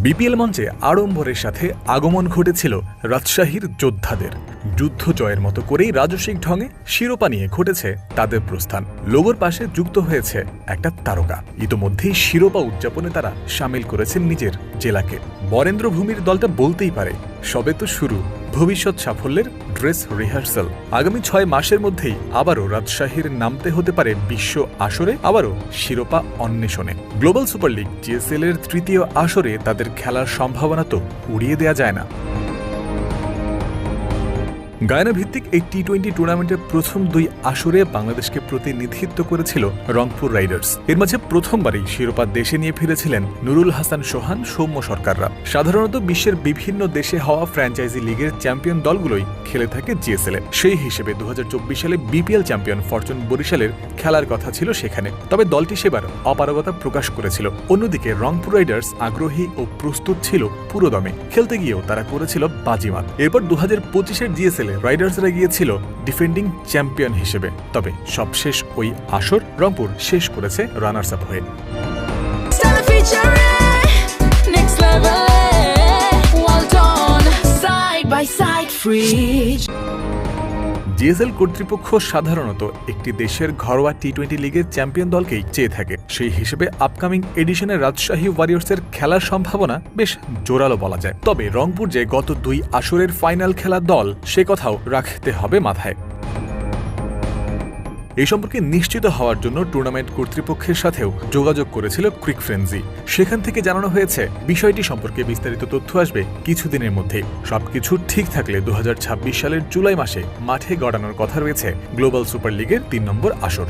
BPL মঞ্চে আড়ম্বরের সাথে আগমন ঘটেছিল রাজশাহীর যোদ্ধাদের। যুদ্ধ জয়ের মতো করেই রাজস্বিক ঢঙে শিরোপা নিয়ে ঘটেছে তাদের প্রস্থান। লোগোর পাশে যুক্ত হয়েছে একটা তারকা। ইতোমধ্যেই শিরোপা উদযাপনে তারা সামিল করেছেন নিজের জেলাকে। বরেন্দ্রভূমির দলটা বলতেই পারে সবে তো শুরু ভবিষ্যৎ সাফল্যের ড্রেস রিহার্সাল। আগামী 6 মাসের মধ্যেই আবারও রাজশাহীর নামতে হতে পারে বিশ্ব আসরে, আবারও শিরোপা অন্বেষণে। গ্লোবাল সুপার লিগ জিএসএল এর তৃতীয় আসরে তাদের খেলার সম্ভাবনা তো উড়িয়ে দেওয়া যায় না। গায়ানা ভিত্তিক এই টি-20 টুর্নামেন্টের প্রথম 2 আসরে বাংলাদেশকে প্রতিনিধিত্ব করেছিল রংপুর রাইডার্স। এর মাঝে প্রথমবারই শিরোপা দেশে নিয়ে ফিরেছিলেন নুরুল হাসান সোহান, সৌম্য সরকাররা। সাধারণত বিশ্বের বিভিন্ন দেশে হওয়া ফ্র্যাঞ্চাইজি লিগের চ্যাম্পিয়ন দলগুলোই খেলে থাকে জিএসএল এ। সেই হিসেবে 2024 সালে বিপিএল চ্যাম্পিয়ন ফরচুন বরিশালের খেলার কথা ছিল সেখানে, তবে দলটি সেবার অপারগতা প্রকাশ করেছিল। অন্যদিকে রংপুর রাইডার্স আগ্রহী ও প্রস্তুত ছিল পুরোদমে। খেলতে গিয়েও তারা করেছিল বাজিমাত। এরপর 2025-এর জিএসএল রাইডার্সরা গিয়েছিল ডিফেন্ডিং চ্যাম্পিয়ন হিসেবে, তবে সবশেষ ওই আসর রংপুর শেষ করেছে রানার্স আপ হয়ে। জিএসএল কর্তৃপক্ষ সাধারণত একটি দেশের ঘরোয়া টি-20 লিগের চ্যাম্পিয়ন দলকেই চেয়ে থাকে। সেই হিসেবে আপকামিং এডিশনের রাজশাহী ওয়ারিয়র্সের খেলার সম্ভাবনা বেশ জোরালো বলা যায়। তবে রংপুর যে গত 2 আসরের ফাইনাল খেলার দল, সে কথাও রাখতে হবে মাথায়। এই সম্পর্কে নিশ্চিত হওয়ার জন্য টুর্নামেন্ট কর্তৃপক্ষের সাথেও যোগাযোগ করেছিল ক্রিক ফ্রেন্সি। সেখান থেকে জানানো হয়েছে বিষয়টি সম্পর্কে বিস্তারিত তথ্য আসবে কিছুদিনের মধ্যেই। সবকিছু ঠিক থাকলে 2026 সালের জুলাই মাসে মাঠে গড়ানোর কথা রয়েছে গ্লোবাল সুপার লিগের 3 নম্বর আসর।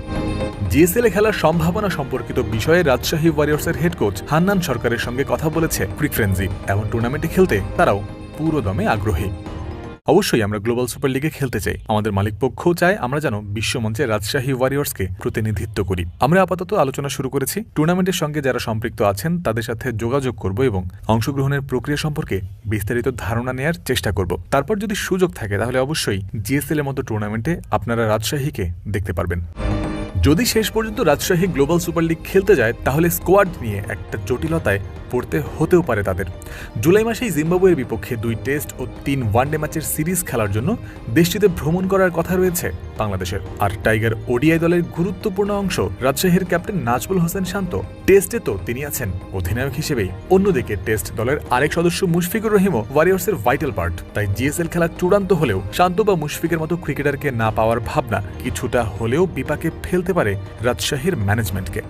জিএসএল এ খেলার সম্ভাবনা সম্পর্কিত বিষয়ে রাজশাহী ওয়ারিয়র্সের হেড কোচ হান্নান সরকারের সঙ্গে কথা বলেছে ক্রিক ফ্রেন্সি। এমন টুর্নামেন্টে খেলতে তারাও পুরো দমে আগ্রহী। অবশ্যই আমরা গ্লোবাল সুপার লিগে খেলতে চাই। আমাদের মালিক পক্ষও চায় আমরা যেন বিশ্বমঞ্চে রাজশাহী ওয়ারিয়র্সকে প্রতিনিধিত্ব করি। আমরা আপাতত আলোচনা শুরু করেছি। টুর্নামেন্টের সঙ্গে যারা সম্পৃক্ত আছেন তাদের সাথে যোগাযোগ করব এবং অংশগ্রহণের প্রক্রিয়া সম্পর্কে বিস্তারিত ধারণা নেওয়ার চেষ্টা করব। তারপর যদি সুযোগ থাকে তাহলে অবশ্যই জিএসএল এর মতো টুর্নামেন্টে আপনারা রাজশাহীকে দেখতে পারবেন। যদি শেষ পর্যন্ত রাজশাহী গ্লোবাল সুপার লিগ খেলতে যায় তাহলে স্কোয়াড নিয়ে একটা জটিলতায় পড়তে হতেও পারে তাদের। জুলাই মাসেই জিম্বাবুয়ের বিপক্ষে 2 টেস্ট ও 3 ওয়ানডে ম্যাচের সিরিজ খেলার জন্য দেশটিতে ভ্রমণ করার কথা রয়েছে বাংলাদেশের। আর টাইগার ওডিআই দলের গুরুত্বপূর্ণ অংশ রাজশাহীর ক্যাপ্টেন নাজমুল হোসেন শান্ত। টেস্টে তো তিনি আছেন অধিনায়ক হিসেবেই। অন্যদিকে টেস্ট দলের আরেক সদস্য মুশফিকুর রহিমও ওয়ারিয়র্সের ভাইটাল পার্ট। তাই জিএসএল খেলা চূড়ান্ত হলেও শান্ত বা মুশফিকের মতো ক্রিকেটারকে না পাওয়ার ভাবনা কিছুটা হলেও বিপাকে ফেলতে পারে রাজশাহীর ম্যানেজমেন্টকে।